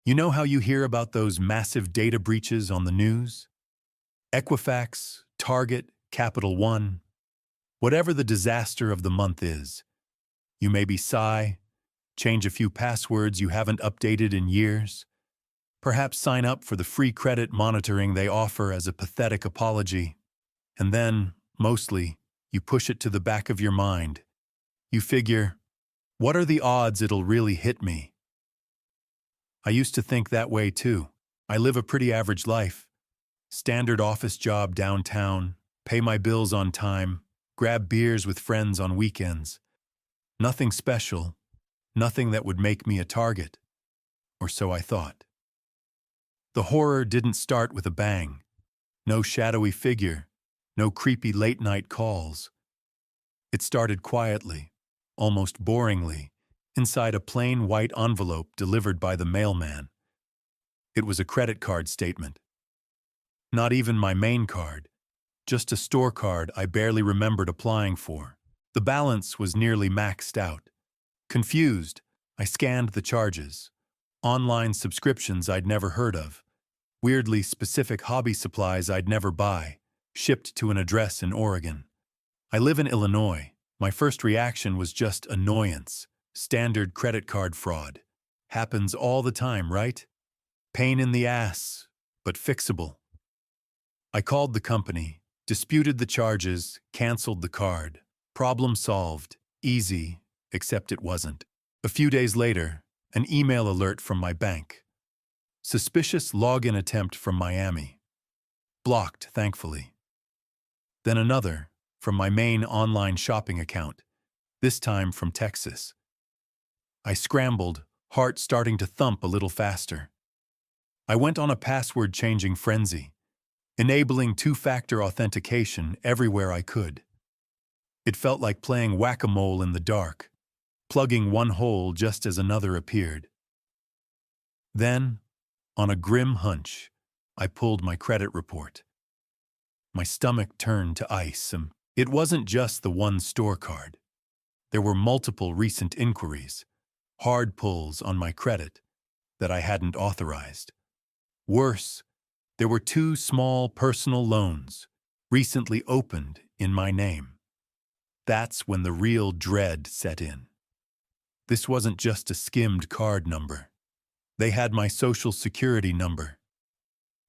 You know how you hear about those massive data breaches on the news? Equifax, Target, Capital One, whatever the disaster of the month is. You maybe sigh, change a few passwords you haven't updated in years, perhaps sign up for the free credit monitoring they offer as a pathetic apology, and then, mostly, you push it to the back of your mind. You figure, what are the odds it'll really hit me? I used to think that way too. I live a pretty average life. Standard office job downtown, pay my bills on time, grab beers with friends on weekends. Nothing special, nothing that would make me a target. Or so I thought. The horror didn't start with a bang. No shadowy figure, no creepy late-night calls. It started quietly, almost boringly, inside a plain white envelope delivered by the mailman. It was a credit card statement. Not even my main card, just a store card I barely remembered applying for. The balance was nearly maxed out. Confused, I scanned the charges. Online subscriptions I'd never heard of. Weirdly specific hobby supplies I'd never buy, shipped to an address in Oregon. I live in Illinois. My first reaction was just annoyance. Standard credit card fraud. Happens all the time, right? Pain in the ass, but fixable. I called the company, disputed the charges, canceled the card. Problem solved. Easy, except it wasn't. A few days later, an email alert from my bank. Suspicious login attempt from Miami. Blocked, thankfully. Then another, from my main online shopping account, this time from Texas. I scrambled, heart starting to thump a little faster. I went on a password-changing frenzy, enabling two-factor authentication everywhere I could. It felt like playing whack-a-mole in the dark, plugging one hole just as another appeared. Then, on a grim hunch, I pulled my credit report. My stomach turned to ice. It wasn't just the one store card. There were multiple recent inquiries, hard pulls on my credit that I hadn't authorized. Worse, there were 2 small personal loans, recently opened in my name. That's when the real dread set in. This wasn't just a skimmed card number. They had my social security number.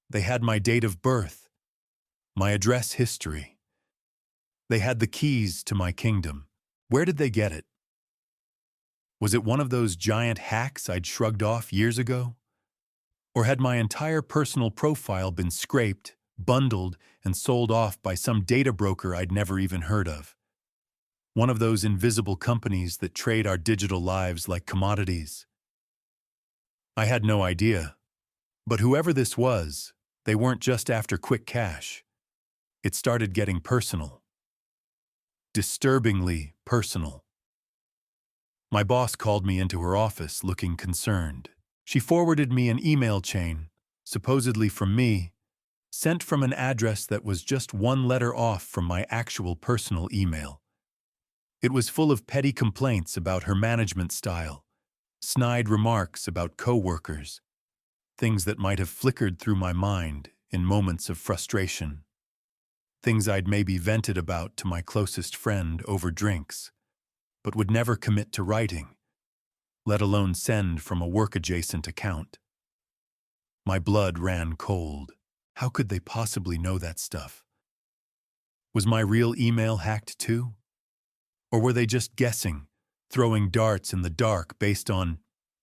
They had my date of birth, my address history. They had the keys to my kingdom. Where did they get it? Was it one of those giant hacks I'd shrugged off years ago? Or had my entire personal profile been scraped, bundled, and sold off by some data broker I'd never even heard of? One of those invisible companies that trade our digital lives like commodities. I had no idea. But whoever this was, they weren't just after quick cash. It started getting personal. Disturbingly personal. My boss called me into her office looking concerned. She forwarded me an email chain, supposedly from me, sent from an address that was just one letter off from my actual personal email. It was full of petty complaints about her management style, snide remarks about coworkers, things that might have flickered through my mind in moments of frustration, things I'd maybe vented about to my closest friend over drinks, but would never commit to writing, let alone send from a work-adjacent account. My blood ran cold. How could they possibly know that stuff? Was my real email hacked too? Or were they just guessing, throwing darts in the dark based on,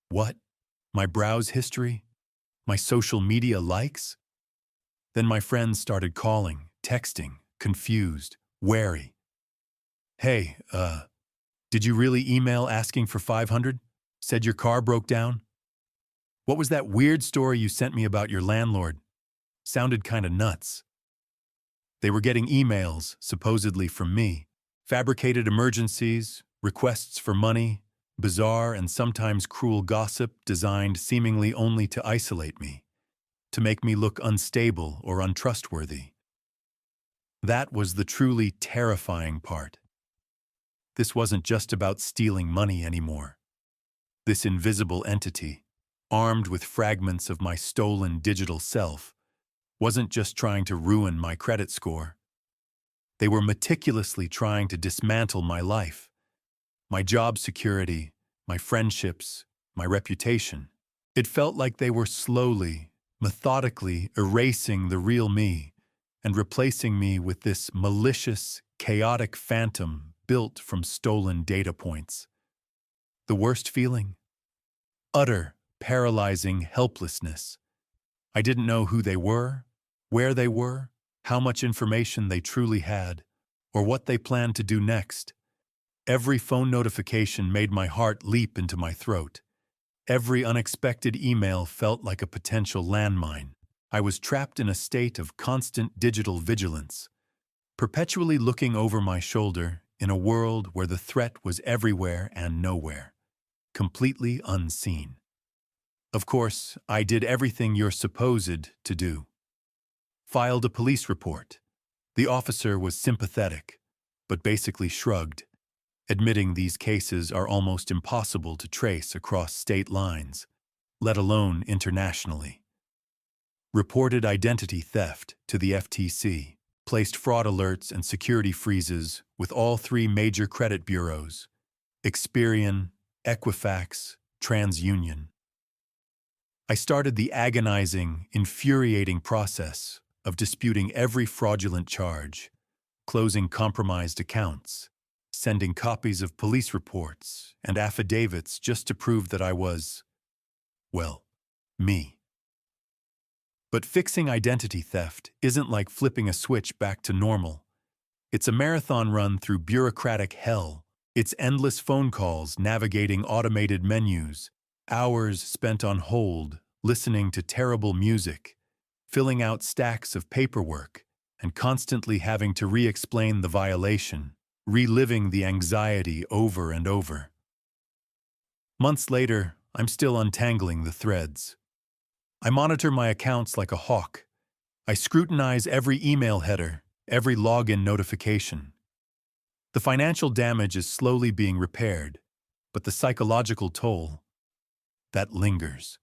what? My browse history? My social media likes? Then my friends started calling, texting, confused, wary. Hey, did you really email asking for 500? Said your car broke down? What was that weird story you sent me about your landlord? Sounded kinda nuts. They were getting emails, supposedly from me, fabricated emergencies, requests for money, bizarre and sometimes cruel gossip designed seemingly only to isolate me, to make me look unstable or untrustworthy. That was the truly terrifying part. This wasn't just about stealing money anymore. This invisible entity, armed with fragments of my stolen digital self, wasn't just trying to ruin my credit score. They were meticulously trying to dismantle my life, my job security, my friendships, my reputation. It felt like they were slowly, methodically erasing the real me and replacing me with this malicious, chaotic phantom built from stolen data points. The worst feeling? Utter, paralyzing helplessness. I didn't know who they were, where they were, how much information they truly had, or what they planned to do next. Every phone notification made my heart leap into my throat. Every unexpected email felt like a potential landmine. I was trapped in a state of constant digital vigilance, perpetually looking over my shoulder in a world where the threat was everywhere and nowhere, completely unseen. Of course, I did everything you're supposed to do. Filed a police report. The officer was sympathetic, but basically shrugged, admitting these cases are almost impossible to trace across state lines, let alone internationally. Reported identity theft to the FTC, placed fraud alerts and security freezes with all three major credit bureaus, Experian, Equifax, TransUnion. I started the agonizing, infuriating process of disputing every fraudulent charge, closing compromised accounts, sending copies of police reports and affidavits just to prove that I was, well, me. But fixing identity theft isn't like flipping a switch back to normal. It's a marathon run through bureaucratic hell. It's endless phone calls navigating automated menus, hours spent on hold, listening to terrible music, filling out stacks of paperwork, and constantly having to re-explain the violation, reliving the anxiety over and over. Months later, I'm still untangling the threads. I monitor my accounts like a hawk. I scrutinize every email header, every login notification. The financial damage is slowly being repaired, but the psychological toll, that lingers.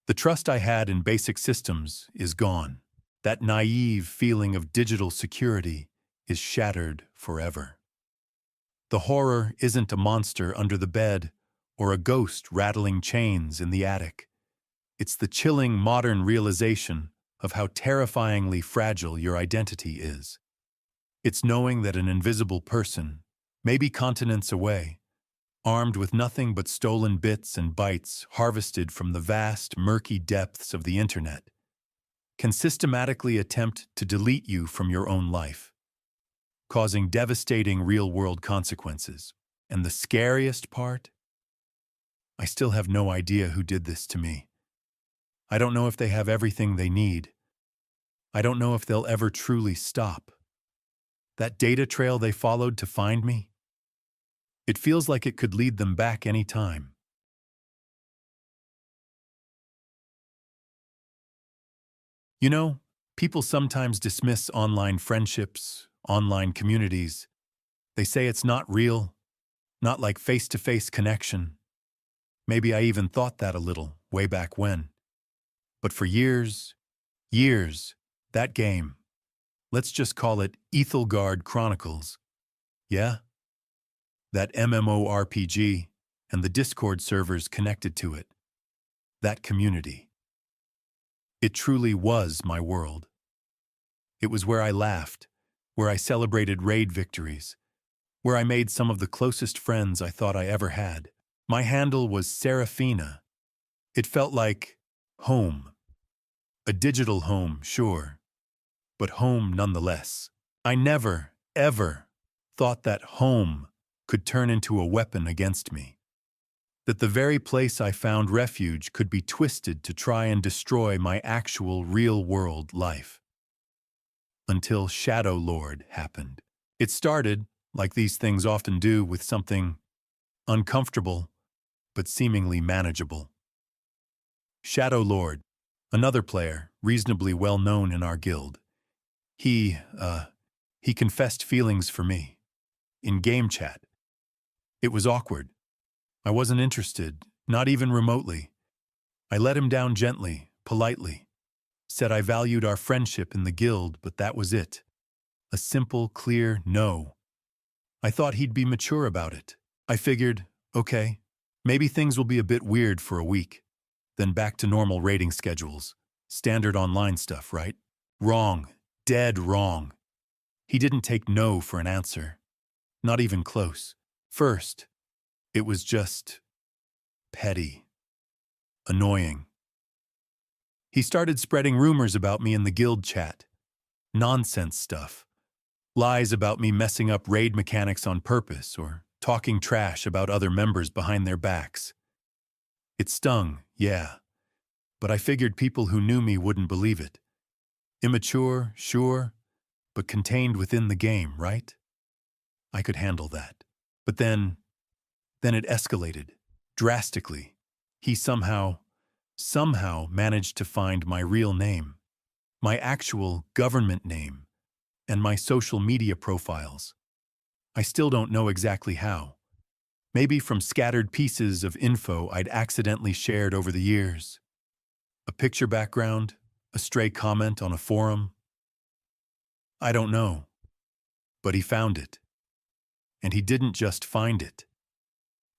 The trust I had in basic systems is gone. That naive feeling of digital security is shattered forever. The horror isn't a monster under the bed or a ghost rattling chains in the attic. It's the chilling modern realization of how terrifyingly fragile your identity is. It's knowing that an invisible person, maybe continents away, armed with nothing but stolen bits and bytes harvested from the vast, murky depths of the internet, can systematically attempt to delete you from your own life, causing devastating real-world consequences. And the scariest part? I still have no idea who did this to me. I don't know if they have everything they need. I don't know if they'll ever truly stop. That data trail they followed to find me? It feels like it could lead them back any time. You know, people sometimes dismiss online friendships, online communities. They say it's not real, not like face-to-face connection. Maybe I even thought that a little, way back when. But for years, that game, let's just call it Ethelgard Chronicles, yeah? That MMORPG and the Discord servers connected to it, that community. It truly was my world. It was where I laughed, where I celebrated raid victories, where I made some of the closest friends I thought I ever had. My handle was Serafina. It felt like home. A digital home, sure, but home nonetheless. I never, ever thought that home could turn into a weapon against me. That the very place I found refuge could be twisted to try and destroy my actual real-world life. Until Shadow Lord happened. It started, like these things often do, with something uncomfortable, but seemingly manageable. Shadow Lord, another player, reasonably well known in our guild. He confessed feelings for me. In game chat. It was awkward. I wasn't interested, not even remotely. I let him down gently, politely. Said I valued our friendship in the guild, but that was it. A simple, clear no. I thought he'd be mature about it. I figured, okay, maybe things will be a bit weird for a week. Then back to normal rating schedules. Standard online stuff, right? Wrong. Dead wrong. He didn't take no for an answer. Not even close. First, it was just petty. Annoying. He started spreading rumors about me in the guild chat. Nonsense stuff. Lies about me messing up raid mechanics on purpose or talking trash about other members behind their backs. It stung, yeah, but I figured people who knew me wouldn't believe it. Immature, sure, but contained within the game, right? I could handle that. But then it escalated, drastically. He somehow managed to find my real name, my actual government name, and my social media profiles. I still don't know exactly how. Maybe from scattered pieces of info I'd accidentally shared over the years. A picture background, a stray comment on a forum. I don't know. But he found it. And he didn't just find it.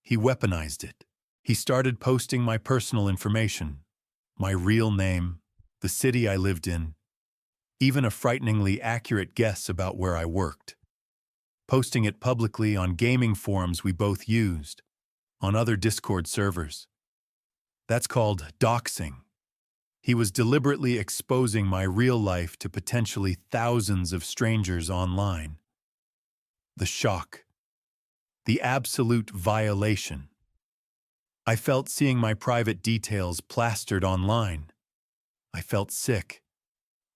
He weaponized it. He started posting my personal information, my real name, the city I lived in, even a frighteningly accurate guess about where I worked. Posting it publicly on gaming forums we both used, on other Discord servers. That's called doxing. He was deliberately exposing my real life to potentially thousands of strangers online. The shock. The absolute violation. I felt seeing my private details plastered online. I felt sick.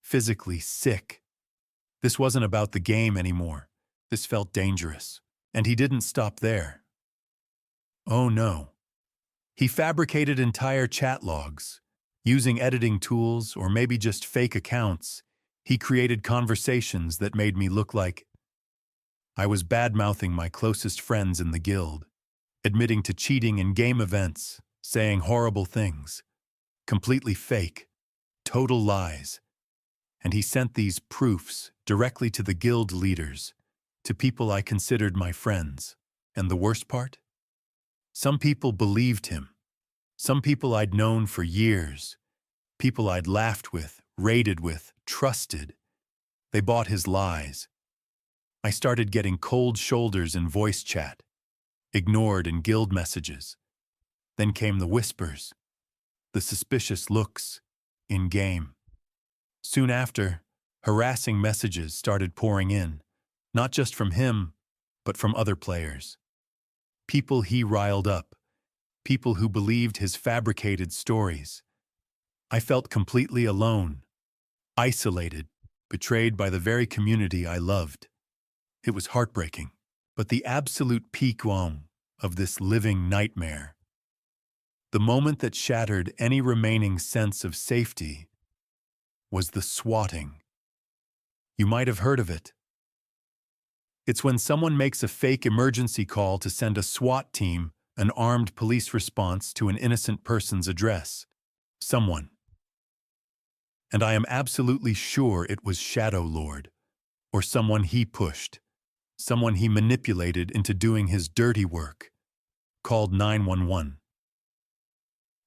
Physically sick. This wasn't about the game anymore. This felt dangerous. And he didn't stop there. Oh no. He fabricated entire chat logs. Using editing tools or maybe just fake accounts, he created conversations that made me look like I was bad-mouthing my closest friends in the guild, admitting to cheating in game events, saying horrible things. Completely fake. Total lies. And he sent these proofs directly to the guild leaders, to people I considered my friends. And the worst part? Some people believed him. Some people I'd known for years. People I'd laughed with, raided with, trusted. They bought his lies. I started getting cold shoulders in voice chat, ignored in guild messages. Then came the whispers, the suspicious looks, in-game. Soon after, harassing messages started pouring in, not just from him, but from other players. People he riled up, people who believed his fabricated stories. I felt completely alone, isolated, betrayed by the very community I loved. It was heartbreaking, but the absolute peak of this living nightmare, the moment that shattered any remaining sense of safety, was the swatting. You might have heard of it. It's when someone makes a fake emergency call to send a SWAT team, an armed police response to an innocent person's address. Someone. And I am absolutely sure it was Shadow Lord, or someone he pushed, someone he manipulated into doing his dirty work, called 911.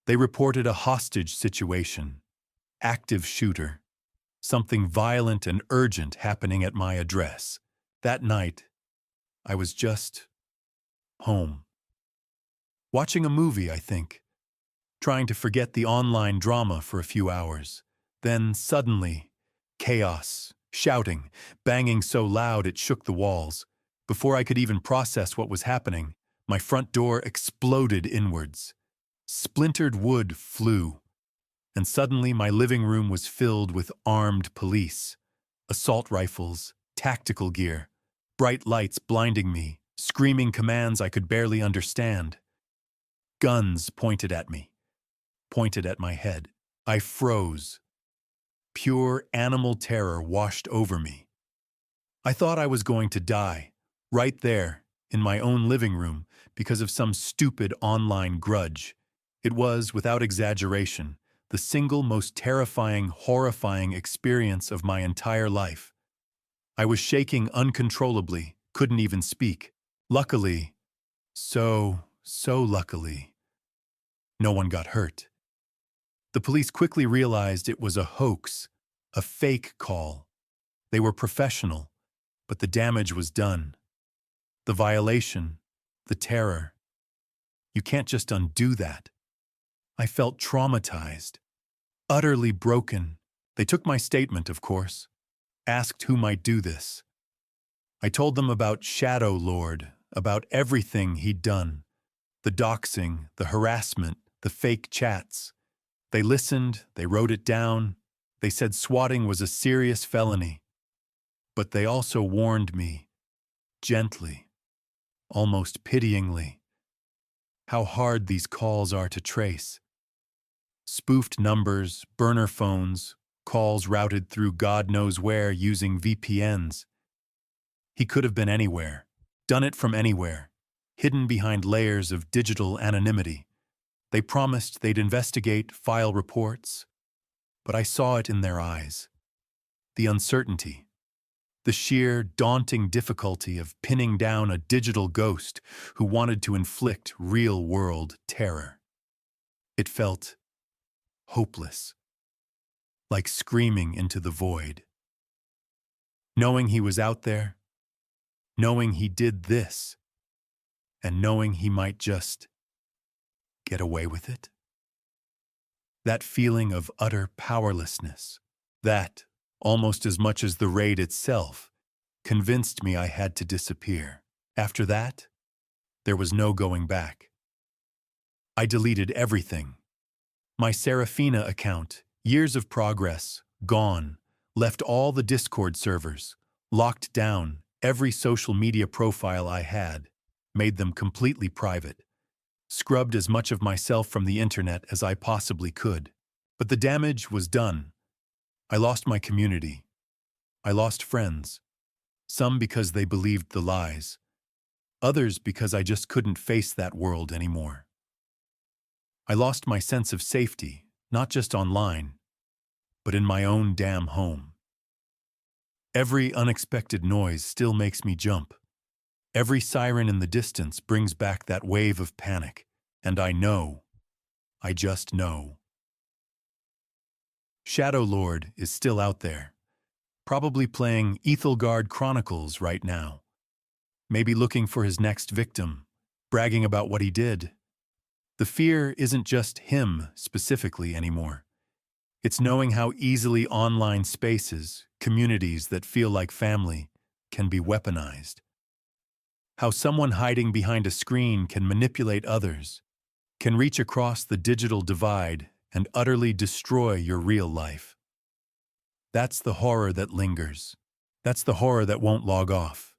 They reported a hostage situation, active shooter, something violent and urgent happening at my address. That night, I was just home. Watching a movie, I think, trying to forget the online drama for a few hours. Then suddenly, chaos, shouting, banging so loud it shook the walls. Before I could even process what was happening, my front door exploded inwards. Splintered wood flew, and suddenly my living room was filled with armed police, assault rifles, tactical gear, bright lights blinding me, screaming commands I could barely understand. Guns pointed at me, pointed at my head. I froze. Pure animal terror washed over me. I thought I was going to die, right there, in my own living room, because of some stupid online grudge. It was, without exaggeration, the single most terrifying, horrifying experience of my entire life. I was shaking uncontrollably, couldn't even speak. Luckily, so luckily, no one got hurt. The police quickly realized it was a hoax, a fake call. They were professional, but the damage was done. The violation, the terror. You can't just undo that. I felt traumatized, utterly broken. They took my statement, of course, asked who might do this. I told them about Shadow Lord, about everything he'd done. The doxing, the harassment, the fake chats. They listened, they wrote it down. They said swatting was a serious felony. But they also warned me, gently, almost pityingly, how hard these calls are to trace. Spoofed numbers, burner phones, calls routed through God knows where using VPNs. He could have been anywhere, done it from anywhere, hidden behind layers of digital anonymity. They promised they'd investigate, file reports, but I saw it in their eyes. The uncertainty, the sheer, daunting difficulty of pinning down a digital ghost who wanted to inflict real-world terror. It felt hopeless, like screaming into the void. Knowing he was out there, knowing he did this, and knowing he might just get away with it. That feeling of utter powerlessness, that, almost as much as the raid itself, convinced me I had to disappear. After that, there was no going back. I deleted everything. My Serafina account, years of progress, gone, left all the Discord servers, locked down every social media profile I had, made them completely private, scrubbed as much of myself from the internet as I possibly could. But the damage was done. I lost my community. I lost friends. Some because they believed the lies. Others because I just couldn't face that world anymore. I lost my sense of safety, not just online, but in my own damn home. Every unexpected noise still makes me jump. Every siren in the distance brings back that wave of panic, and I know, I just know. Shadow Lord is still out there, probably playing Ethelgard Chronicles right now, maybe looking for his next victim, bragging about what he did. The fear isn't just him specifically anymore. It's knowing how easily online spaces, communities that feel like family, can be weaponized. How someone hiding behind a screen can manipulate others, can reach across the digital divide and utterly destroy your real life. That's the horror that lingers. That's the horror that won't log off.